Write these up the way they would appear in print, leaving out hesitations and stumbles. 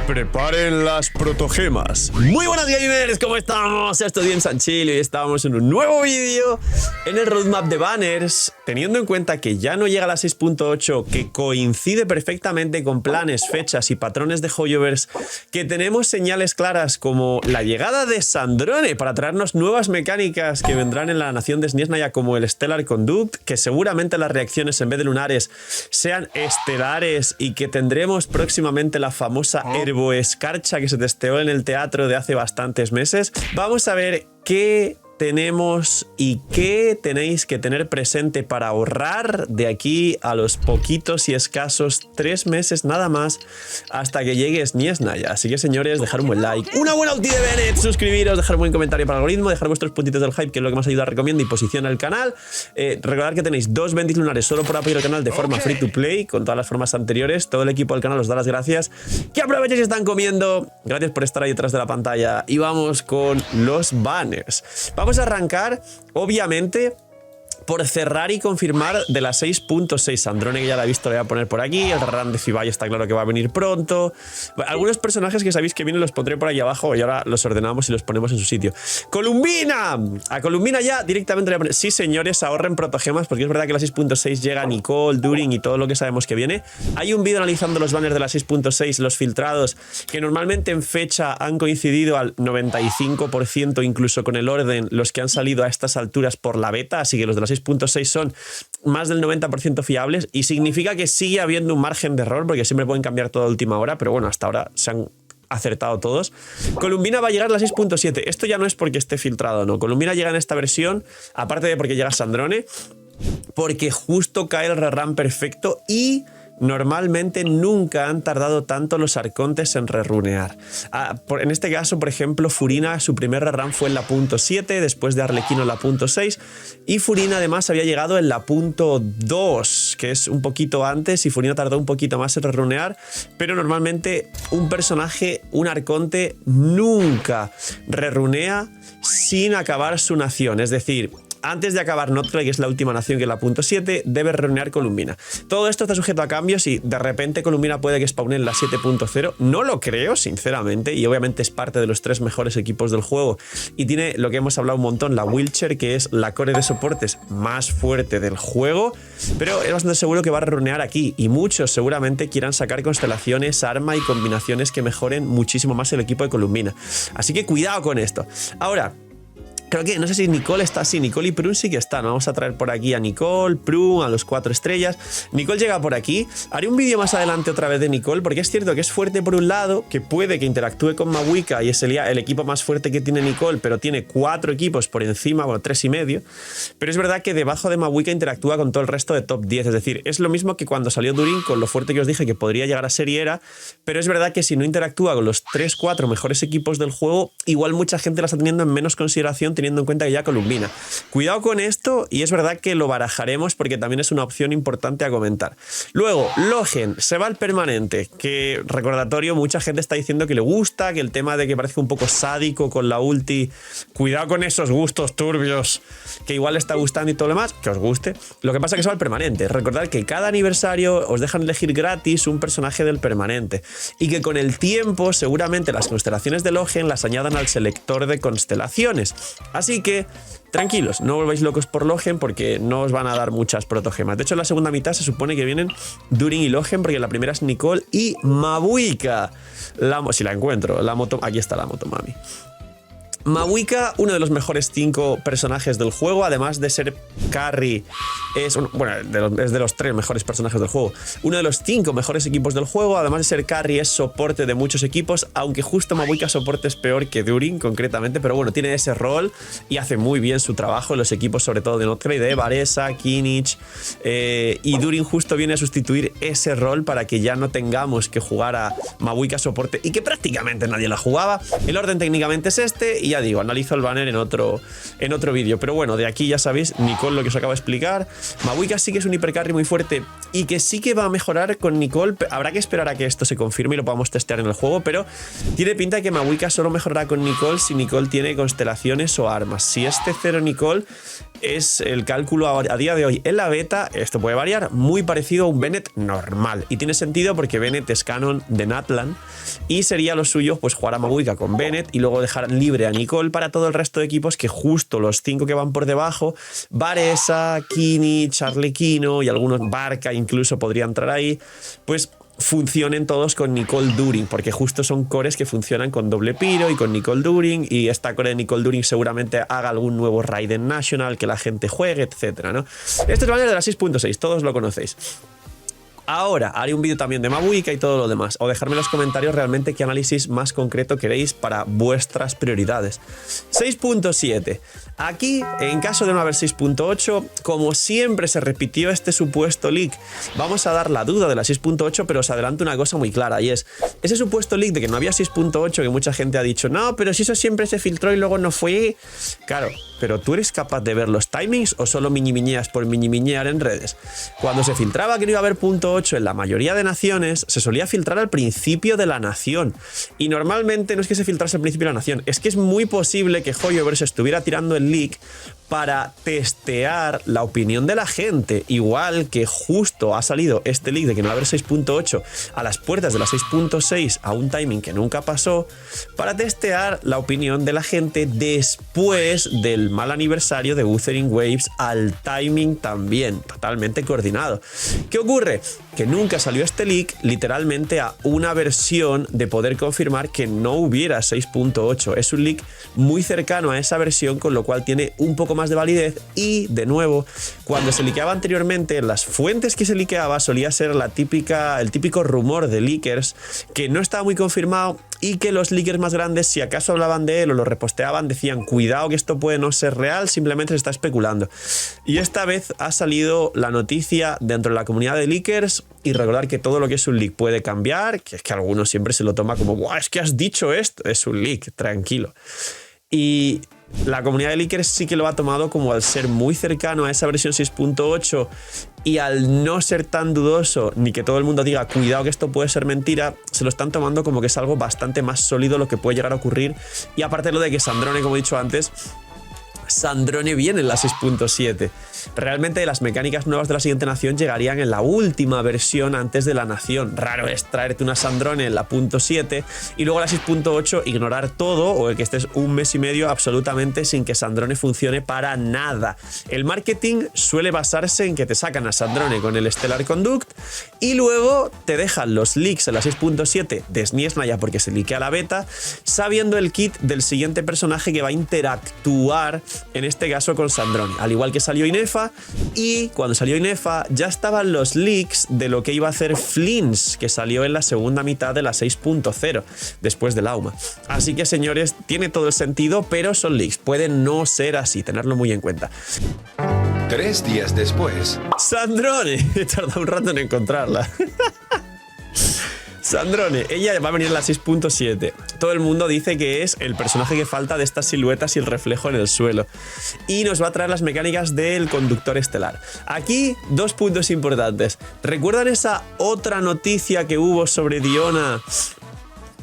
Preparen las protogemas. Muy buenas gamers, ¿cómo estamos? Estoy bien Sanchil y hoy estamos en un nuevo vídeo en el roadmap de banners. Teniendo en cuenta que ya no llega a la 6.8, que coincide perfectamente con planes, fechas y patrones de Hoyoverse, que tenemos señales claras como la llegada de Sandrone para traernos nuevas mecánicas que vendrán en la nación de Sniesnaya como el Stellar Conduct, que seguramente las reacciones en vez de lunares sean estelares y que tendremos próximamente la famosa Herboescarcha que se testeó en el teatro de hace bastantes meses. Vamos a ver qué tenemos y qué tenéis que tener presente para ahorrar de aquí a los poquitos y escasos 3 meses nada más hasta que llegue Sniesnaya. Así que señores, dejar un buen like, una buena ulti de Bennett, suscribiros, dejar un buen comentario para el algoritmo, dejar vuestros puntitos del hype, que es lo que más ayuda, recomienda y posiciona el canal. Recordad que tenéis 2 bendis lunares solo por apoyar el canal de forma free to play, con todas las formas anteriores. Todo el equipo del canal os da las gracias. Que aprovechéis y están comiendo. Gracias por estar ahí detrás de la pantalla. Y vamos con los banners. Vamos a arrancar, obviamente, por cerrar y confirmar de la 6.6. Sandrone, que ya la he visto, le voy a poner por aquí. El run de Fibai está claro que va a venir pronto. Algunos personajes que sabéis que vienen los pondré por ahí abajo y ahora los ordenamos y los ponemos en su sitio. ¡Columbina! A Columbina ya directamente le voy a poner. Sí, señores, ahorren protogemas, porque es verdad que la 6.6 llega Nicole, During y todo lo que sabemos que viene. Hay un vídeo analizando los banners de la 6.6, los filtrados, que normalmente en fecha han coincidido al 95%, incluso con el orden, los que han salido a estas alturas por la beta, así que los de la 6.6 son más del 90% fiables y significa que sigue habiendo un margen de error porque siempre pueden cambiar todo a última hora, pero bueno, hasta ahora se han acertado todos. Columbina va a llegar a la 6.7. Esto ya no es porque esté filtrado, no. Columbina llega en esta versión, aparte de porque llega Sandrone, porque justo cae el rerun perfecto y normalmente nunca han tardado tanto los arcontes en rerunear. En este caso, por ejemplo, Furina, su primer rerun fue en la .7, después de Arlequino en la .6, y Furina además había llegado en la .2, que es un poquito antes, y Furina tardó un poquito más en rerunear, pero normalmente un personaje, un arconte, nunca rerunea sin acabar su nación, es decir, antes de acabar Notre, que es la última nación, que es la .7, debe rerunear Columbina. Todo esto está sujeto a cambios y de repente Columbina puede que spawne en la 7.0. No lo creo, sinceramente, y obviamente es parte de los 3 mejores equipos del juego. Y tiene lo que hemos hablado un montón, la Wheelchair, que es la core de soportes más fuerte del juego, pero es bastante seguro que va a rerunear aquí. Y muchos seguramente quieran sacar constelaciones, arma y combinaciones que mejoren muchísimo más el equipo de Columbina. Así que cuidado con esto. Ahora, creo que, no sé si Nicole está así, Nicole y Prun sí que están. Vamos a traer por aquí a Nicole, Prun, a los 4 estrellas. Nicole llega por aquí. Haré un vídeo más adelante otra vez de Nicole, porque es cierto que es fuerte por un lado, que puede que interactúe con Mavuika y es el equipo más fuerte que tiene Nicole, pero tiene 4 equipos por encima, bueno, 3,5. Pero es verdad que debajo de Mavuika interactúa con todo el resto de top 10. Es decir, es lo mismo que cuando salió Durin, con lo fuerte que os dije que podría llegar a ser y era, pero es verdad que si no interactúa con los 3-4 mejores equipos del juego, igual mucha gente la está teniendo en menos consideración, teniendo en cuenta que ya Columbina. Cuidado con esto, y es verdad que lo barajaremos porque también es una opción importante a comentar. Luego, Logen se va al permanente, que, recordatorio, mucha gente está diciendo que le gusta, que el tema de que parece un poco sádico con la ulti, cuidado con esos gustos turbios, que igual le está gustando y todo lo demás, que os guste. Lo que pasa es que se va al permanente. Recordad que cada aniversario os dejan elegir gratis un personaje del permanente, y que con el tiempo seguramente las constelaciones de Logen las añadan al selector de constelaciones. Así que tranquilos, no volváis locos por Logen porque no os van a dar muchas protogemas. De hecho, en la segunda mitad se supone que vienen During y Logen, porque la primera es Nicole y Mavuika. Si la encuentro, la moto, aquí está la Motomami. Mavuika, uno de los mejores 5 personajes del juego, además de ser carry, es de los 3 mejores personajes del juego. Uno de los 5 mejores equipos del juego, además de ser carry, es soporte de muchos equipos, aunque justo Mavuika soporte es peor que During, concretamente, pero bueno, tiene ese rol y hace muy bien su trabajo en los equipos, sobre todo de Notgrade, de Varesa, Kinich, y During justo viene a sustituir ese rol para que ya no tengamos que jugar a Mavuika soporte y que prácticamente nadie la jugaba. El orden técnicamente es este, y ya digo, analizo el banner en otro vídeo. Pero bueno, de aquí ya sabéis, Nicole, lo que os acabo de explicar. Mavuika sí que es un hipercarry muy fuerte y que sí que va a mejorar con Nicole. Habrá que esperar a que esto se confirme y lo podamos testear en el juego, pero tiene pinta de que Mavuika solo mejorará con Nicole si Nicole tiene constelaciones o armas. Si es T0 Nicole, es el cálculo a día de hoy en la beta, esto puede variar, muy parecido a un Bennett normal. Y tiene sentido porque Bennett es canon de Natlan y sería lo suyo pues jugar a Mabuika con Bennett y luego dejar libre a Nicole para todo el resto de equipos, que justo los 5 que van por debajo, Varesa, Kini, Charlequino y algunos, Barca incluso podría entrar ahí, pues funcionen todos con Nicole During, porque justo son cores que funcionan con doble piro y con Nicole During, y esta core de Nicole During seguramente haga algún nuevo Raiden National que la gente juegue, etcétera, ¿no? Este es el banner de la 6.6, todos lo conocéis. Ahora haré un vídeo también de Mabuika y todo lo demás, o dejarme en los comentarios realmente qué análisis más concreto queréis para vuestras prioridades. 6.7. Aquí, en caso de no haber 6.8, como siempre se repitió este supuesto leak, vamos a dar la duda de la 6.8, pero os adelanto una cosa muy clara, y es ese supuesto leak de que no había 6.8, que mucha gente ha dicho, no, pero si eso siempre se filtró y luego no fue. Claro, pero ¿tú eres capaz de ver los timings o solo miñimiñeas por miñimiñear en redes? Cuando se filtraba que no iba a haber .8 en la mayoría de naciones, se solía filtrar al principio de la nación. Y normalmente no es que se filtrase al principio de la nación, es que es muy posible que Hoyoverse estuviera tirando el leak para testear la opinión de la gente, igual que justo ha salido este leak de que no va a haber 6.8 a las puertas de la 6.6 a un timing que nunca pasó, para testear la opinión de la gente después del mal aniversario de Wuthering Waves al timing también, totalmente coordinado. ¿Qué ocurre? Que nunca salió este leak literalmente a una versión de poder confirmar que no hubiera 6.8. Es un leak muy cercano a esa versión, con lo cual tiene un poco más de validez. Y de nuevo, cuando se liqueaba anteriormente, las fuentes que se liqueaba solía ser el típico rumor de leakers que no estaba muy confirmado, y que los leakers más grandes, si acaso hablaban de él o lo reposteaban, decían cuidado que esto puede no ser real, simplemente se está especulando. Y esta vez ha salido la noticia dentro de la comunidad de leakers, y recordar que todo lo que es un leak puede cambiar, que es que algunos siempre se lo toma como ¡buah, es que has dicho esto! Es un leak, tranquilo. Y la comunidad de leakers sí que lo ha tomado como, al ser muy cercano a esa versión 6.8 y al no ser tan dudoso ni que todo el mundo diga cuidado que esto puede ser mentira, se lo están tomando como que es algo bastante más sólido lo que puede llegar a ocurrir. Y aparte lo de que Sandrone, como he dicho antes, Sandrone viene en la 6.7. Realmente las mecánicas nuevas de la siguiente nación llegarían en la última versión antes de la nación. Raro es traerte una Sandrone en la .7 y luego la 6.8 ignorar todo, o el que estés un mes y medio absolutamente sin que Sandrone funcione para nada. El marketing suele basarse en que te sacan a Sandrone con el Stellar Conduct y luego te dejan los leaks en la 6.7 de Sniesnaya porque se liquea la beta, sabiendo el kit del siguiente personaje que va a interactuar en este caso con Sandrone, al igual que salió Inefa. Y cuando salió Inefa ya estaban los leaks de lo que iba a hacer Flins, que salió en la segunda mitad de la 6.0 después del Auma. Así que señores, tiene todo el sentido, pero son leaks, pueden no ser así, tenerlo muy en cuenta. 3 días después. Sandrone, he tardado un rato en encontrarla. Sandrone, ella va a venir en la 6.7. Todo el mundo dice que es el personaje que falta de estas siluetas y el reflejo en el suelo. Y nos va a traer las mecánicas del conductor estelar. Aquí, 2 puntos importantes. ¿Recuerdan esa otra noticia que hubo sobre Diona?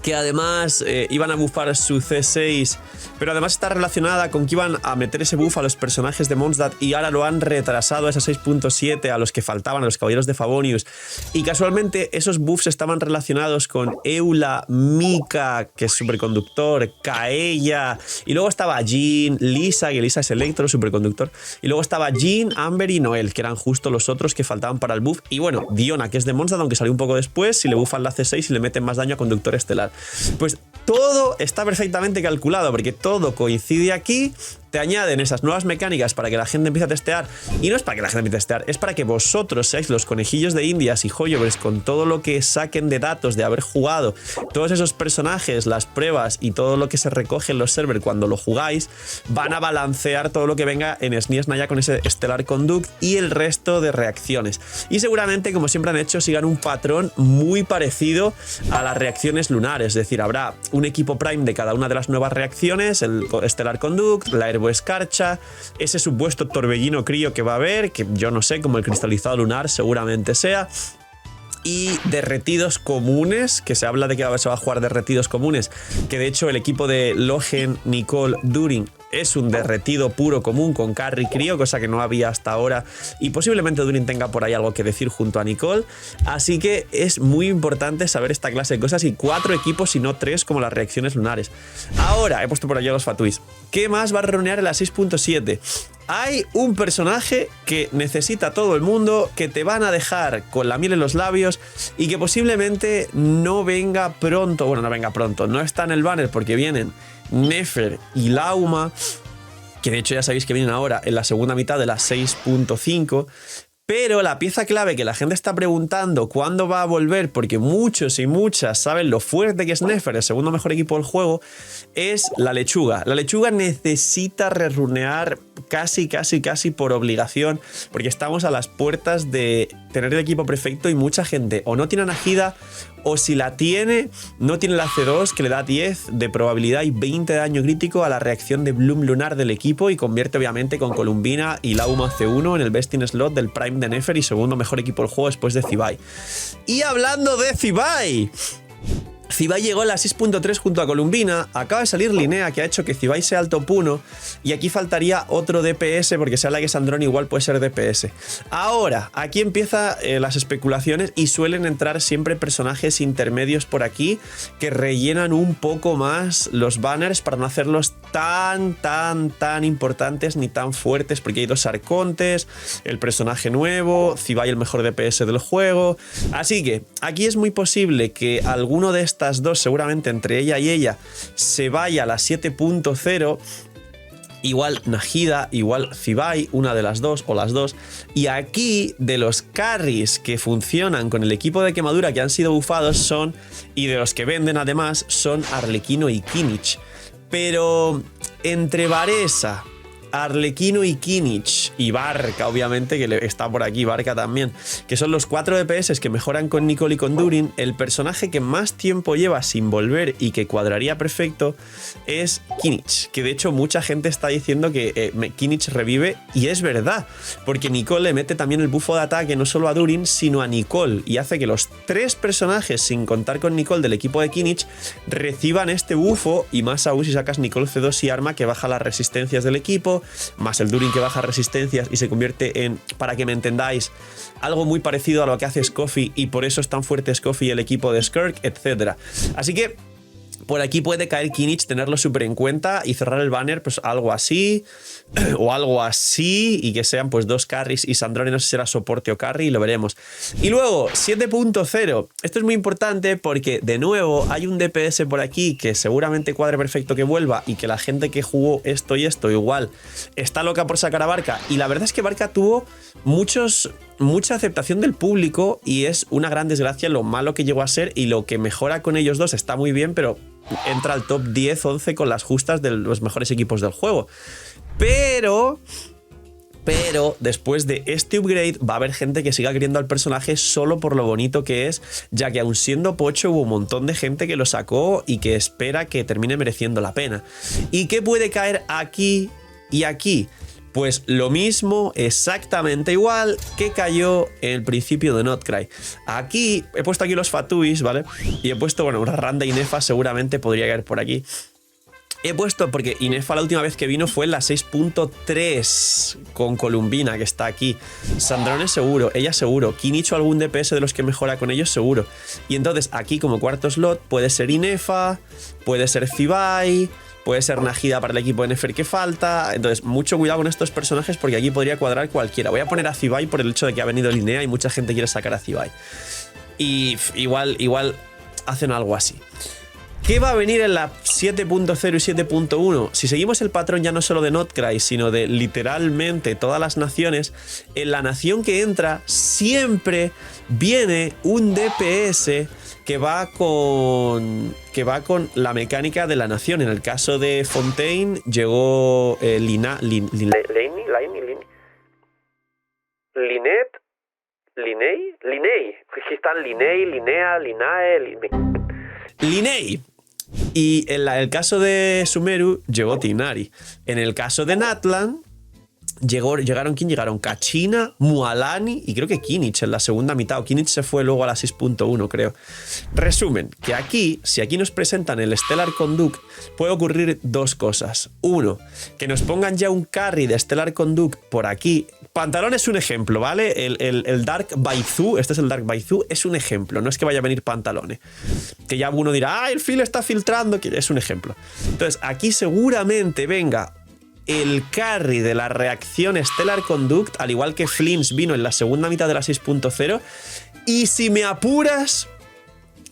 Que además iban a buffar su C6, pero además está relacionada con que iban a meter ese buff a los personajes de Mondstadt y ahora lo han retrasado a esa 6.7, a los que faltaban, a los caballeros de Favonius. Y casualmente esos buffs estaban relacionados con Eula, Mika, que es superconductor, Kaeya, y luego estaba Jean, Lisa, que Lisa es Electro, superconductor, y luego estaba Jean, Amber y Noel, que eran justo los otros que faltaban para el buff. Y bueno, Diona, que es de Mondstadt, aunque salió un poco después, si le buffan la C6 y le meten más daño a conductor estelar. Pues todo está perfectamente calculado, porque todo coincide aquí. Te añaden esas nuevas mecánicas para que la gente empiece a testear, y no es para que la gente empiece a testear, es para que vosotros seáis los conejillos de indias y Hoyoverse con todo lo que saquen de datos de haber jugado todos esos personajes, las pruebas y todo lo que se recoge en los servers cuando lo jugáis. Van a balancear todo lo que venga en Sniesnaya con ese Stellar Conduct y el resto de reacciones, y seguramente, como siempre han hecho, sigan un patrón muy parecido a las reacciones lunares. Es decir, habrá un equipo Prime de cada una de las nuevas reacciones, el Stellar Conduct, la Herbo Escarcha, ese supuesto torbellino crío que va a haber, que yo no sé, como el cristalizado lunar seguramente sea, y derretidos comunes, que se habla de que se va a jugar derretidos comunes, que de hecho el equipo de Logen, Nicole, During es un derretido puro común con carry crío, cosa que no había hasta ahora, y posiblemente Durin tenga por ahí algo que decir junto a Nicole, así que es muy importante saber esta clase de cosas, y 4 equipos y no 3 como las reacciones lunares. Ahora, he puesto por allá los Fatuis. ¿Qué más va a runear en la 6.7? Hay un personaje que necesita todo el mundo, que te van a dejar con la miel en los labios y que posiblemente no venga pronto. Bueno, no venga pronto, no está en el banner porque vienen Nefer y Lauma, que de hecho ya sabéis que vienen ahora en la segunda mitad de la 6.5. Pero la pieza clave que la gente está preguntando cuándo va a volver, porque muchos y muchas saben lo fuerte que es Nefer, el segundo mejor equipo del juego, es la lechuga. La lechuga necesita rerunear casi por obligación, porque estamos a las puertas de tener el equipo perfecto y mucha gente o no tiene Najida, o si la tiene, no tiene la C2, que le da 10 de probabilidad y 20 de daño crítico a la reacción de Bloom lunar del equipo, y convierte obviamente con Columbina y Lauma C1 en el best in slot del Prime de Nefer y segundo mejor equipo del juego después de Zibai. Y hablando de Zibai, Zibai llegó en la 6.3 junto a Columbina, acaba de salir Linea, que ha hecho que Zibai sea el top 1, y aquí faltaría otro DPS, porque se habla que Sandrón igual puede ser DPS. Ahora, aquí empiezan las especulaciones, y suelen entrar siempre personajes intermedios por aquí, que rellenan un poco más los banners para no hacerlos tan importantes ni tan fuertes, porque hay 2 arcontes, el personaje nuevo, Zibai el mejor DPS del juego, así que aquí es muy posible que alguno de estas 2, seguramente entre ella y ella, se vaya a la 7.0, igual Najida, igual Zibai, una de las 2 o las 2, y aquí de los carries que funcionan con el equipo de quemadura que han sido bufados son, y de los que venden además, son Arlequino y Kinich. Pero entre Varesa, Arlequino y Kinich y Barca, obviamente, que está por aquí, Barca también, que son los 4 DPS que mejoran con Nicole y con Durin, el personaje que más tiempo lleva sin volver y que cuadraría perfecto es Kinich, que de hecho mucha gente está diciendo que Kinich revive, y es verdad, porque Nicole le mete también el bufo de ataque no solo a Durin, sino a Nicole, y hace que los 3 personajes, sin contar con Nicole, del equipo de Kinich, reciban este bufo, y más aún si sacas Nicole C2 y arma, que baja las resistencias del equipo, más el Durin que baja resistencias y se convierte en, para que me entendáis, algo muy parecido a lo que hace Scoffy, y por eso es tan fuerte Scoffy y el equipo de Skirk, etc. Así que por aquí puede caer Kinich, tenerlo súper en cuenta y cerrar el banner, pues algo así o algo así, y que sean pues 2 carries y Sandrone, no sé si será soporte o carry, y lo veremos. Y luego 7.0, esto es muy importante porque de nuevo hay un DPS por aquí que seguramente cuadre perfecto que vuelva, y que la gente que jugó esto y esto igual está loca por sacar a Barca, y la verdad es que Barca tuvo mucha aceptación del público, y es una gran desgracia lo malo que llegó a ser, y lo que mejora con ellos 2 está muy bien, pero entra al top 10-11 con las justas de los mejores equipos del juego. Pero después de este upgrade va a haber gente que siga queriendo al personaje solo por lo bonito que es, ya que aun siendo pocho hubo un montón de gente que lo sacó y que espera que termine mereciendo la pena. ¿Y qué puede caer aquí y aquí? Pues lo mismo, exactamente igual que cayó en el principio de Notcry. Aquí he puesto aquí los Fatuis, ¿vale? Y he puesto, bueno, una Randa Inefa seguramente podría caer por aquí. He puesto porque Inefa la última vez que vino fue en la 6.3 con Columbina, que está aquí. Sandrone seguro, ella seguro. Kinich o algún DPS de los que mejora con ellos seguro. Y entonces aquí como cuarto slot puede ser Inefa, puede ser Zibai, puede ser Najida para el equipo de Nefer que falta. Entonces, mucho cuidado con estos personajes porque aquí podría cuadrar cualquiera. Voy a poner a Zibai por el hecho de que ha venido Linea y mucha gente quiere sacar a Zibai. Y igual hacen algo así. ¿Qué va a venir en la 7.0 y 7.1? Si seguimos el patrón ya no solo de Notcry, sino de literalmente todas las naciones, en la nación que entra siempre viene un DPS que va con la mecánica de la nación. En el caso de Fontaine llegó Linet, Linei. Están Linei, Linea, Linae, Linei. Y en el caso de Sumeru llegó Tighnari. En el caso de Natlan Llegaron ¿quién llegaron? Kachina, Mualani y creo que Kimmich en la segunda mitad. O Kimmich se fue luego a la 6.1, creo. Resumen, que aquí, si aquí nos presentan el Stellar Conduct, puede ocurrir dos cosas. Uno, que nos pongan ya un carry de Stellar Conduct por aquí. Pantalón es un ejemplo, ¿vale? El Dark Baizu, este es el Dark Baizu, es un ejemplo. No es que vaya a venir Pantalone. Que ya uno dirá, el filo está filtrando, que es un ejemplo. Entonces, aquí seguramente venga el carry de la reacción Stellar Conduct, al igual que Flims vino en la segunda mitad de la 6.0. Y si me apuras,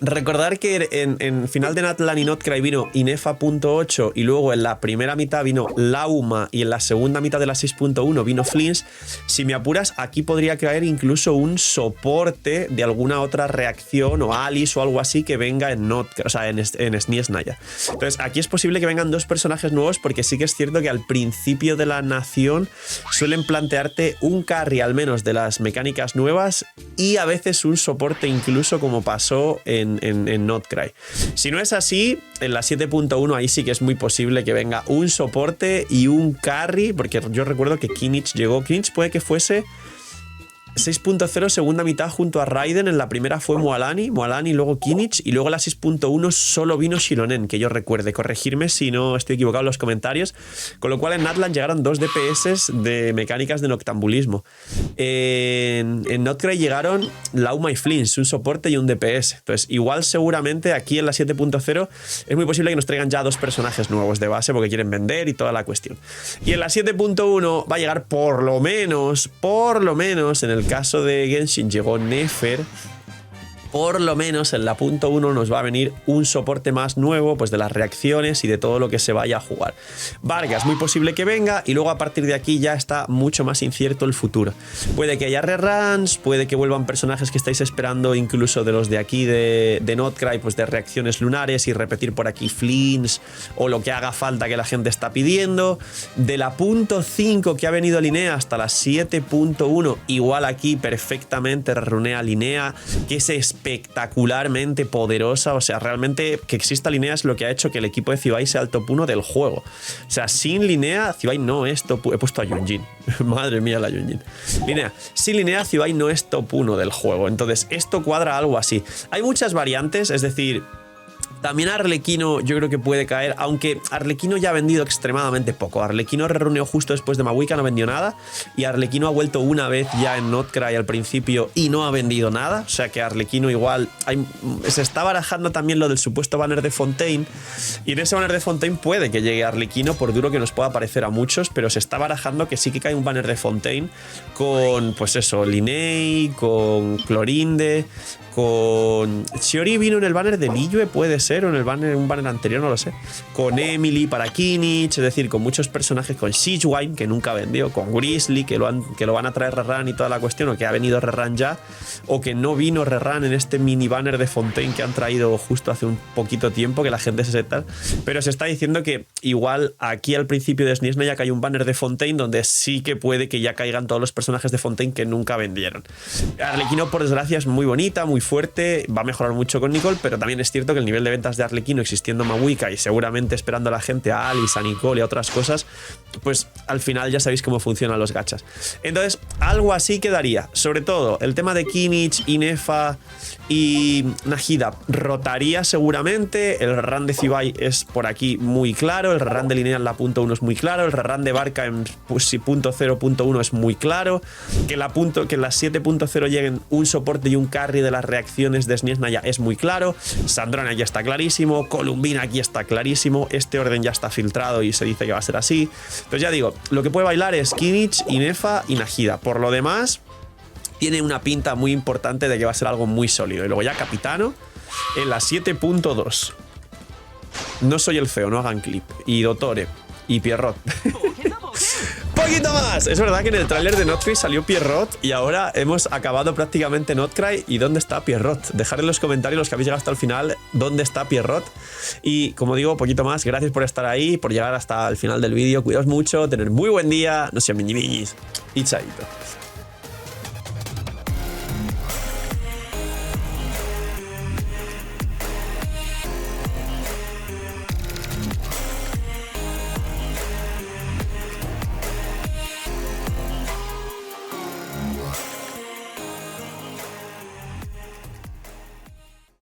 recordar que en final de Natlan y Notcry vino Inefa.8 y luego en la primera mitad vino Lauma y en la segunda mitad de la 6.1 vino Flims. Si me apuras, aquí podría caer incluso un soporte de alguna otra reacción o Alice o algo así que venga en Notcry, o sea, en Sniesnaya. Entonces aquí es posible que vengan dos personajes nuevos, porque sí que es cierto que al principio de la nación suelen plantearte un carry al menos de las mecánicas nuevas y a veces un soporte incluso, como pasó en Notcry. Si no es así, en la 7.1 ahí sí que es muy posible que venga un soporte y un carry, porque yo recuerdo que Kimmich llegó. Kimmich puede que fuese 6.0 segunda mitad junto a Raiden. En la primera fue Mualani luego Kimmich, y luego la 6.1 solo vino Shironen, que yo recuerde. Corregirme si no estoy equivocado en los comentarios. Con lo cual en Natlan llegaron 2 DPS de mecánicas de noctambulismo. En Notcry llegaron Lauma y Flims, un soporte y un DPS. Entonces igual seguramente aquí en la 7.0 es muy posible que nos traigan ya 2 personajes nuevos de base porque quieren vender y toda la cuestión. Y en la 7.1 va a llegar por lo menos en el caso de Genshin llegó Nefer. Por lo menos en la punto 1 nos va a venir un soporte más nuevo, pues de las reacciones y de todo lo que se vaya a jugar. Vargas, muy posible que venga, y luego a partir de aquí ya está mucho más incierto el futuro. Puede que haya reruns, puede que vuelvan personajes que estáis esperando, incluso de los de aquí de Notcry, pues de reacciones lunares, y repetir por aquí Flims o lo que haga falta que la gente está pidiendo. De la punto 5 que ha venido Linea hasta la 7.1, igual aquí perfectamente runea Linea, que es espectacularmente poderosa. O sea, realmente que exista Linea es lo que ha hecho que el equipo de Zibai sea el top 1 del juego. O sea, sin Linea, Zibai no es top 1. He puesto a Yunjin. Madre mía, la Yunjin. Linea. Sin Linea, Zibai no es top 1 del juego. Entonces, esto cuadra algo así. Hay muchas variantes, es decir, también Arlequino yo creo que puede caer, aunque Arlequino ya ha vendido extremadamente poco. Arlequino reunió justo después de Mahuika, no vendió nada, y Arlequino ha vuelto una vez ya en Notcry al principio y no ha vendido nada. O sea que Arlequino igual se está barajando también lo del supuesto banner de Fontaine, y en ese banner de Fontaine puede que llegue Arlequino, por duro que nos pueda parecer a muchos, pero se está barajando que sí que cae un banner de Fontaine con, pues eso, Linnea, con Clorinde, con Chiori vino en el banner de Liyue, puede ser, o en un banner anterior, no lo sé, con Emily para Kimmich, es decir, con muchos personajes, con Sijuan, que nunca vendió, con Grizzly, que lo van a traer rerun y toda la cuestión, o que ha venido rerun ya, o que no vino rerun en este mini banner de Fontaine que han traído justo hace un poquito tiempo, que la gente se tal, pero se está diciendo que igual aquí al principio de Sniesna ya cae un banner de Fontaine donde sí que puede que ya caigan todos los personajes de Fontaine que nunca vendieron. Arlequino, por desgracia, es muy bonita, muy fuerte, va a mejorar mucho con Nicole, pero también es cierto que el nivel de ventas de Arlequino, existiendo Mahuika y seguramente esperando a la gente a Alice, a Nicole y a otras cosas, pues al final ya sabéis cómo funcionan los gachas. Entonces, algo así quedaría. Sobre todo, el tema de Kimmich, Inefa y Nahida rotaría seguramente. El rerun de Zibai es por aquí muy claro, el rerun de Linea en la punto 1 es muy claro, el rerun de Barca en punto 0.1 es muy claro, que en las 7.0 lleguen un soporte y un carry de las reacciones de Sniesna ya es muy claro, Sandrona ya está clarísimo, Columbina aquí está clarísimo, este orden ya está filtrado y se dice que va a ser así. Entonces ya digo, lo que puede bailar es Kimmich, Inefa y Nahida. Por lo demás, tiene una pinta muy importante de que va a ser algo muy sólido. Y luego ya Capitano en la 7.2. No soy el feo, no hagan clip. Y Dottore y Pierrot. Poquito más. Es verdad que en el tráiler de Notcry salió Pierrot y ahora hemos acabado prácticamente Notcry. ¿Y dónde está Pierrot? Dejad en los comentarios, los que habéis llegado hasta el final, dónde está Pierrot. Y como digo, poquito más. Gracias por estar ahí, por llegar hasta el final del vídeo. Cuidaos mucho, tener muy buen día. No sean miñimiñis. Y chaito.